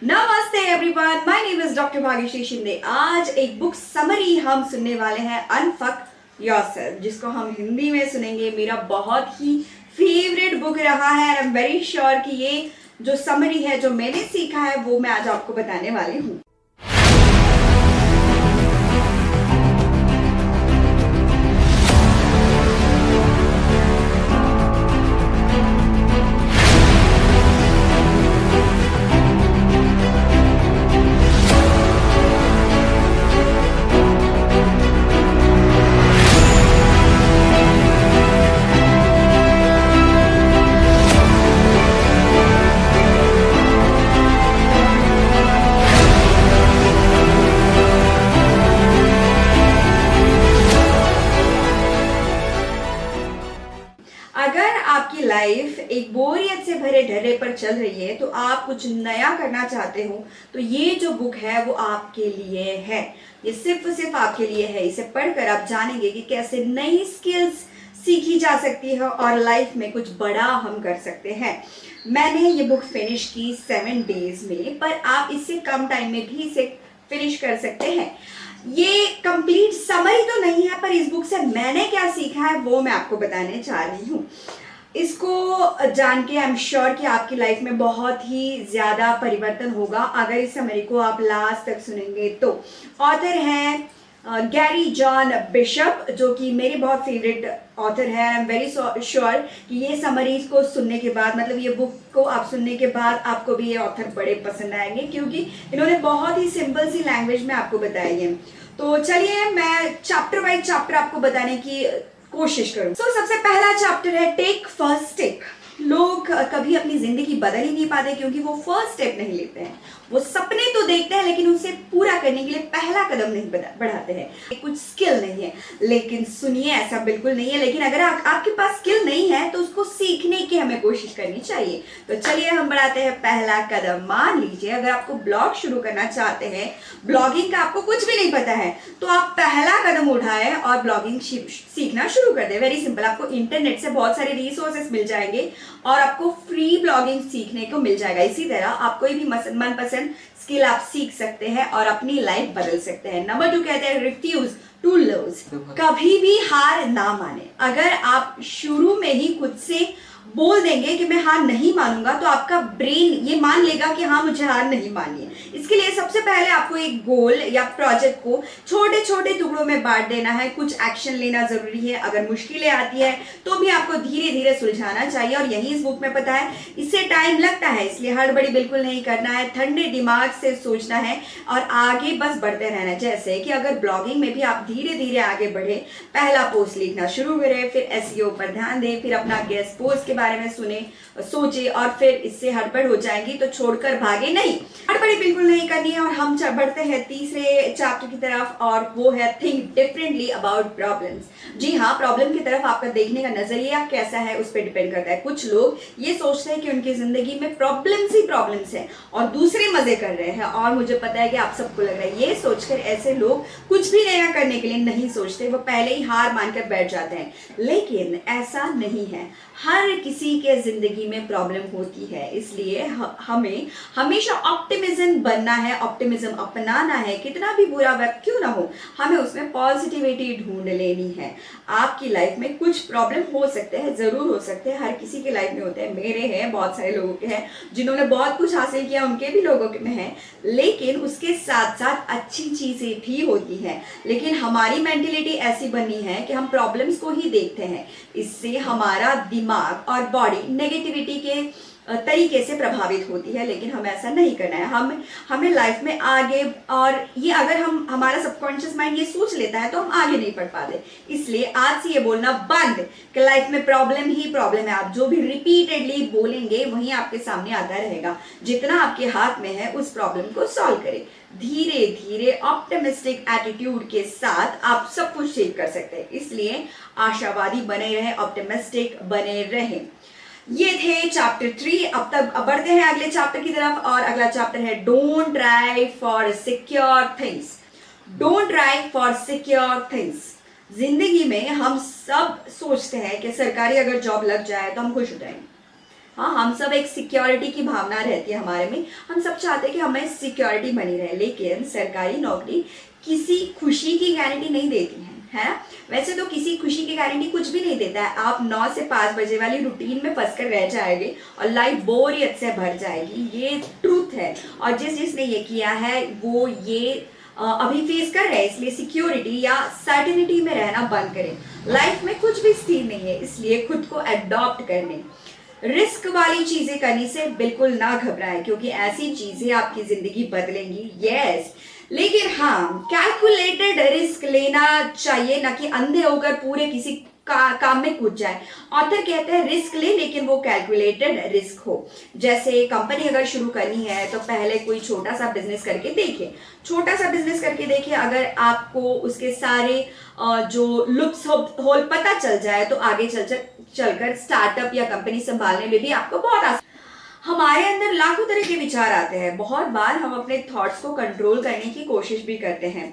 नमस्ते everyone, my name is doctor Bhagyashree Shinde. आज एक बुक समरी हम सुनने वाले हैं, अनफक योरसेल्फ, जिसको हम हिंदी में सुनेंगे। मेरा बहुत ही फेवरेट बुक रहा है। आई एम वेरी श्योर कि ये जो समरी है, जो मैंने सीखा है, वो मैं आज आपको बताने वाली हूँ। अगर आपकी लाइफ एक बोरियत से भरे ढर्रे पर चल रही है, तो आप कुछ नया करना चाहते हो, तो ये जो बुक है वो आपके लिए है। ये सिर्फ आपके लिए है। इसे पढ़कर आप जानेंगे कि कैसे नई स्किल्स सीखी जा सकती है और लाइफ में कुछ बड़ा हम कर सकते हैं। मैंने ये बुक फिनिश की 7 डेज में, पर आप इससे कम टाइम में भी इसे फिनिश कर सकते हैं। ये कंप्लीट समरी तो नहीं है, पर इस बुक से मैंने क्या सीखा है वो मैं आपको बताने जा रही हूँ। इसको जान के आई एम श्योर कि आपकी लाइफ में बहुत ही ज़्यादा परिवर्तन होगा अगर इस समरी को आप लास्ट तक सुनेंगे तो। ऑथर हैं गैरी जॉन बिशप, जो कि मेरे बहुत फेवरेट ऑथर है। आई एम वेरी श्योर कि ये समरीज को सुनने के बाद, मतलब ये बुक को आप सुनने के बाद, आपको भी ये ऑथर बड़े पसंद आएंगे, क्योंकि इन्होंने बहुत ही सिंपल सी लैंग्वेज में आपको बताई है। तो चलिए मैं चैप्टर वाइज चैप्टर आपको बताने की कोशिश करूँ। सबसे पहला चैप्टर है टेक फर्स्ट स्टेप। लोग कभी अपनी जिंदगी बदल ही नहीं पाते क्योंकि वो फर्स्ट स्टेप नहीं लेते हैं। वो सपने तो देखते हैं, लेकिन उसे पूरा करने के लिए पहला कदम नहीं बढ़ाते हैं। कुछ स्किल नहीं है, लेकिन सुनिए, ऐसा बिल्कुल नहीं है। लेकिन अगर आपके पास स्किल नहीं है तो उसको सीखने की हमें कोशिश करनी चाहिए। तो चलिए हम बढ़ाते हैं पहला कदम। मान लीजिए अगर आपको ब्लॉग शुरू करना चाहते हैं, ब्लॉगिंग का आपको कुछ भी नहीं पता है, तो आप पहला कदम उठाएं और ब्लॉगिंग सीखना शुरू कर दें। Very simple. आपको इंटरनेट से बहुत सारे रिसोर्सेस मिल जाएंगे और आपको फ्री ब्लॉगिंग सीखने को मिल जाएगा। इसी तरह आप कोई भी मनपसंद स्किल आप सीख सकते हैं और अपनी लाइफ बदल सकते हैं। नंबर 2 कहते हैं रिफ्यूज टू लूज। कभी भी हार ना माने। अगर आप शुरू में ही खुद से बोल देंगे कि मैं हार नहीं मानूंगा, तो आपका ब्रेन ये मान लेगा कि हाँ, मुझे हार नहीं माननी है। इसके लिए सबसे पहले आपको एक गोल या प्रोजेक्ट को छोटे छोटे टुकड़ों में बांट देना है। कुछ एक्शन लेना जरूरी है। अगर मुश्किलें आती है तो भी आपको धीरे धीरे सुलझाना चाहिए, और यही इस बुक में पता है। इससे टाइम लगता है, इसलिए हड़बड़ी बिल्कुल नहीं करना है। ठंडे दिमाग से सोचना है और आगे बस बढ़ते रहना है। जैसे कि अगर ब्लॉगिंग में भी आप धीरे धीरे आगे बढ़े, पहला पोस्ट लिखना शुरू करें, फिर एसईओ पर ध्यान दें, फिर अपना गेस्ट पोस्ट के बारे में सोचे, और फिर इससे हड़बड़ हो जाएंगी तो छोड़कर भागे नहीं। हड़बड़ी बिल्कुल नहीं करनी है। और हम बढ़ते हैं तीसरे चैप्टर की तरफ, और वो है थिंक डिफरेंटली अबाउट प्रॉब्लम्स। जी हाँ, प्रॉब्लम की तरफ आपका देखने का नजरिया कैसा है उस पर डिपेंड करता है। कुछ लोग ये सोचते हैं कि उनकी जिंदगी में प्रॉब्लम्स ही प्रॉब्लम्स हैं और दूसरे मजे कर रहे हैं, और मुझे पता है कि आप सबको लग रहा है। ये सोचकर ऐसे लोग कुछ भी नया करने के लिए नहीं सोचते, वो पहले ही हार मानकर बैठ जाते हैं। लेकिन ऐसा नहीं है। हर किसी के जिंदगी में प्रॉब्लम होती है, इसलिए हमें हमेशा ऑप्टिमिज्म बनना है, ऑप्टिमिज्म अपनाना है। कितना भी बुरा वक्त क्यों ना हो, हमें उसमें पॉजिटिविटी ढूंढ लेनी है। आपकी लाइफ में कुछ प्रॉब्लम हो सकते हैं, जरूर हो सकते हैं, हर किसी के लाइफ में होते हैं। मेरे हैं, बहुत सारे लोगों के हैं, जिन्होंने बहुत कुछ हासिल किया, उनके भी लोगों के में है। लेकिन उसके साथ साथ अच्छी चीजें भी होती हैं। लेकिन हमारी मेंटेलिटी ऐसी बनी है कि हम प्रॉब्लम्स को ही देखते हैं। इससे हमारा दिमाग और बॉडी नेगेटिविटी के तरीके से प्रभावित होती है, लेकिन हमें ऐसा नहीं करना है। हमें लाइफ में आगे, और ये अगर हमारा सबकॉन्शियस माइंड ये सोच लेता है तो हम आगे नहीं बढ़ पाते। इसलिए आज से ये बोलना बंद कि लाइफ में प्रॉब्लम ही प्रॉब्लम है। आप जो भी रिपीटेडली बोलेंगे वही आपके सामने आता रहेगा। जितना आपके हाथ में है उस प्रॉब्लम को सॉल्व करें। धीरे धीरे ऑप्टिमिस्टिक एटीट्यूड के साथ आप सब कुछ ठीक कर सकते हैं। इसलिए आशावादी बने रहें, ऑप्टिमिस्टिक बने रहें। ये थे चैप्टर 3। अब बढ़ते हैं अगले चैप्टर की तरफ, और अगला चैप्टर है don't try for secure things. Don't try for secure things. जिंदगी में हम सब सोचते हैं कि सरकारी अगर जॉब लग जाए तो हम खुश हो जाएंगे, हाँ, हम सब एक सिक्योरिटी की भावना रहती है हमारे में, हम सब चाहते हैं कि हमें सिक्योरिटी बनी रहे, लेकिन सरकारी नौकरी किसी खुशी की गारंटी नहीं देती है ना। वैसे तो किसी खुशी की गारंटी कुछ भी नहीं देता है। आप 9 से 5 बजे वाली रूटीन में फंस कर रह जाएंगे और लाइफ बोरियत से भर जाएगी, ये ट्रूथ है। और जिसने ये किया है वो ये अभी फेस कर रहे हैं, इसलिए सिक्योरिटी या सर्टेनिटी में रहना बंद करें। लाइफ में कुछ भी स्थिर नहीं है, इसलिए खुद को अडॉप्ट करने, रिस्क वाली चीजें करने से बिल्कुल ना घबराएं, क्योंकि ऐसी चीजें आपकी जिंदगी बदलेंगी। यस, लेकिन हाँ, कैलकुलेटेड रिस्क लेना चाहिए, ना कि अंधे होकर पूरे किसी काम में कूद जाए। ऑथर कहते हैं रिस्क ले, लेकिन वो कैलकुलेटेड रिस्क हो। जैसे कंपनी अगर शुरू करनी है तो पहले कोई छोटा सा बिजनेस करके देखिए, छोटा सा बिजनेस करके देखिए। अगर आपको उसके सारे जो लुप्स होल पता चल जाए तो आगे चलकर स्टार्टअप या कंपनी संभालने में भी आपको बहुत आसान। हमारे अंदर लाखों तरह के विचार आते हैं, बहुत बार हम अपने थॉट्स को कंट्रोल करने की कोशिश भी करते हैं,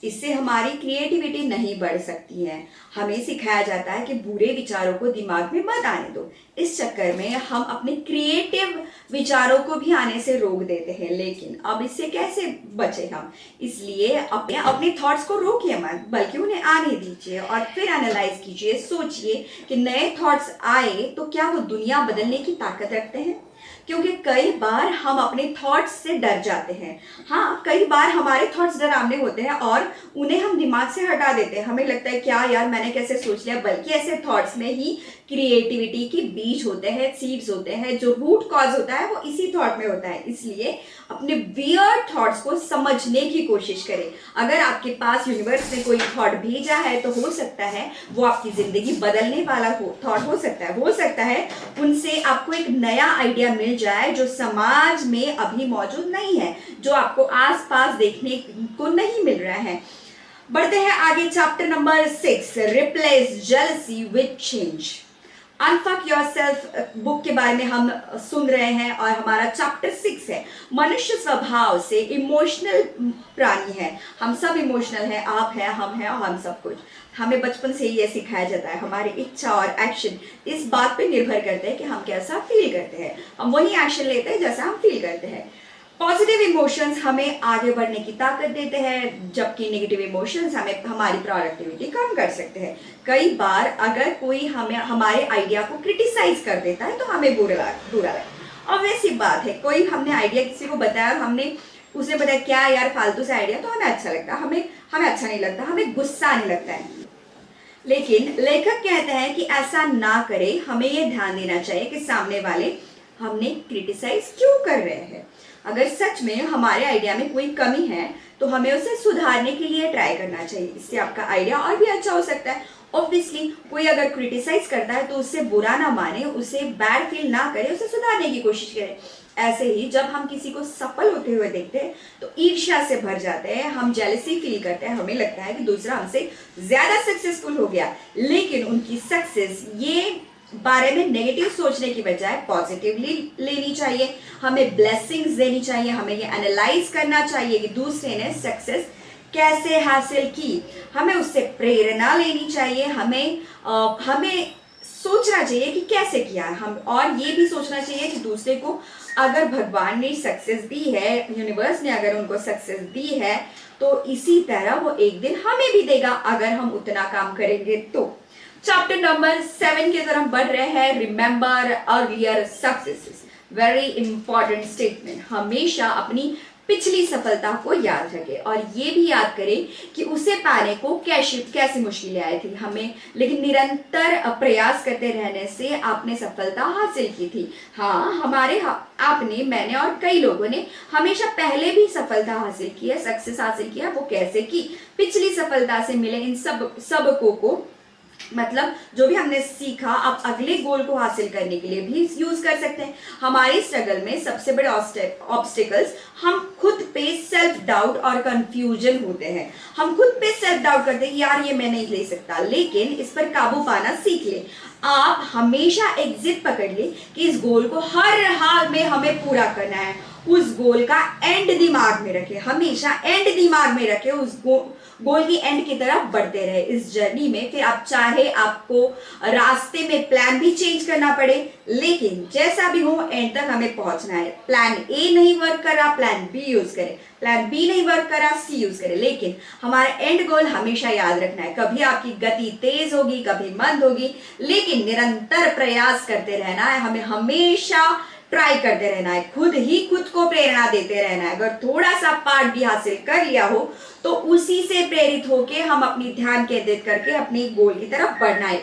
इससे हमारी क्रिएटिविटी नहीं बढ़ सकती है। हमें सिखाया जाता है कि बुरे विचारों को दिमाग में मत आने दो, इस चक्कर में हम अपने क्रिएटिव विचारों को भी आने से रोक देते हैं। लेकिन अब इससे कैसे बचे हम? इसलिए अपने थॉट्स को रोकिए मत, बल्कि उन्हें आने दीजिए और फिर एनालाइज कीजिए। सोचिए कि नए थॉट्स आए तो क्या वो दुनिया बदलने की ताकत रखते हैं? क्योंकि कई बार हम अपने थॉट्स से डर जाते हैं। हाँ, कई बार हमारे थॉट्स डरावने होते हैं और उन्हें हम दिमाग से हटा देते हैं। हमें लगता है क्या यार मैंने कैसे सोच लिया, बल्कि ऐसे थॉट्स में ही क्रिएटिविटी के बीज होते हैं, सीड्स होते हैं। जो रूट कॉज होता है वो इसी थॉट में होता है। इसलिए अपने वियर्ड थॉट्स को समझने की कोशिश करें। अगर आपके पास यूनिवर्स ने कोई थॉट भेजा है तो हो सकता है वो आपकी जिंदगी बदलने वाला थॉट हो सकता है उनसे आपको एक नया आइडिया मिल जाए जो समाज में अभी मौजूद नहीं है, जो आपको आसपास देखने को नहीं मिल रहा है। बढ़ते हैं आगे, chapter number 6, replace jealousy with change. Unfuck yourself book के बारे में हम सुन रहे हैं और हमारा चैप्टर 6 है। मनुष्य स्वभाव से इमोशनल प्राणी है, हम सब इमोशनल हैं, आप हैं, हम हैं और हम सब कुछ। हमें बचपन से ही ये सिखाया जाता है। हमारी इच्छा और एक्शन इस बात पे निर्भर करते हैं कि हम कैसा फील करते हैं। हम वही एक्शन लेते हैं जैसा हम फील करते हैं। पॉजिटिव इमोशंस हमें आगे बढ़ने की ताकत देते हैं, जबकि नेगेटिव इमोशंस हमें हमारी प्रोडक्टिविटी कम कर सकते हैं। कई बार अगर कोई हमें हमारे आइडिया को क्रिटिसाइज कर देता है तो हमें बुरा लगे। ऑब्वियस सी बात है, कोई हमने आइडिया किसी को बताया और उसने बताया क्या यार फालतू से आइडिया, तो हमें अच्छा लगता है, हमें अच्छा नहीं लगता, हमें गुस्सा नहीं लगता है। लेकिन लेखक कहते हैं कि ऐसा ना करें, हमें ये ध्यान देना चाहिए कि सामने वाले हमने क्रिटिसाइज क्यों कर रहे हैं। अगर सच में हमारे आइडिया में कोई कमी है तो हमें उसे सुधारने के लिए ट्राई करना चाहिए, इससे आपका आइडिया और भी अच्छा हो सकता है। ऑब्वियसली कोई अगर क्रिटिसाइज करता है तो उससे बुरा ना माने, उसे बैड फील ना करे, उसे सुधारने की कोशिश करें। ऐसे ही जब हम किसी को सफल होते हुए देखते हैं तो ईर्ष्या से भर जाते हैं, हम जेलसी फील करते हैं, हमें लगता है कि दूसरा हमसे ज्यादा सक्सेसफुल हो गया। लेकिन उनकी सक्सेस ये बारे में नेगेटिव सोचने की बजाय पॉजिटिवली लेनी चाहिए। हमें ब्लेसिंग्स देनी चाहिए, हमें ये एनालाइज करना चाहिए कि दूसरे ने सक्सेस कैसे हासिल की, हमें उससे प्रेरणा लेनी चाहिए। हमें सोचना चाहिए कि कैसे किया हम, और ये भी सोचना चाहिए कि दूसरे को अगर भगवान ने सक्सेस दी है, यूनिवर्स ने अगर उनको सक्सेस दी है, तो इसी तरह वो एक दिन हमें भी देगा अगर हम उतना काम करेंगे तो। चैप्टर नंबर 7 की तरफ बढ़ रहे हैं, remember earlier successes. Very important statement. हमेशा अपनी पिछली सफलता को याद रखें और ये भी याद करें कि उसे पाने को कैसी मुश्किलें आई थी हमें, लेकिन निरंतर प्रयास करते रहने से आपने सफलता हासिल की थी। हाँ, आपने, मैंने और कई लोगों ने हमेशा पहले भी सफलता हासिल की है, सक्सेस हासिल किया। वो कैसे की? पिछली सफलता से मिले इन सबकों को, मतलब जो भी हमने सीखा, आप अगले गोल को हासिल करने के लिए भी यूज कर सकते हैं। हमारी स्ट्रगल में सबसे बड़े ऑब्स्टिकल्स हम खुद पे सेल्फ डाउट और कंफ्यूजन होते हैं। हम खुद पे सेल्फ डाउट करते हैं, यार ये मैं नहीं ले सकता, लेकिन इस पर काबू पाना सीख ले। आप हमेशा एक जिद पकड़ ले कि इस गोल को हर हाल में हमें पूरा करना है उस गोल का एंड दिमाग में रखे, हमेशा एंड दिमाग में रखे, उस गोल की एंड की तरफ बढ़ते रहे इस जर्नी में। फिर आप चाहे आपको रास्ते में प्लान भी चेंज करना पड़े, लेकिन जैसा भी हो एंड तक हमें पहुंचना है। प्लान ए नहीं वर्क करा, प्लान बी यूज करें, प्लान बी नहीं वर्क करा, सी यूज करें, लेकिन हमारा एंड गोल हमेशा याद रखना है। कभी आपकी गति तेज होगी, कभी मंद होगी, लेकिन निरंतर प्रयास करते रहना है। हमें हमेशा ट्राई करते रहना है, खुद ही खुद को प्रेरणा देते रहना है। अगर थोड़ा सा पार्ट भी हासिल कर लिया हो तो उसी से प्रेरित होके हम अपनी ध्यान केंद्रित करके अपनी गोल की तरफ बढ़ना है।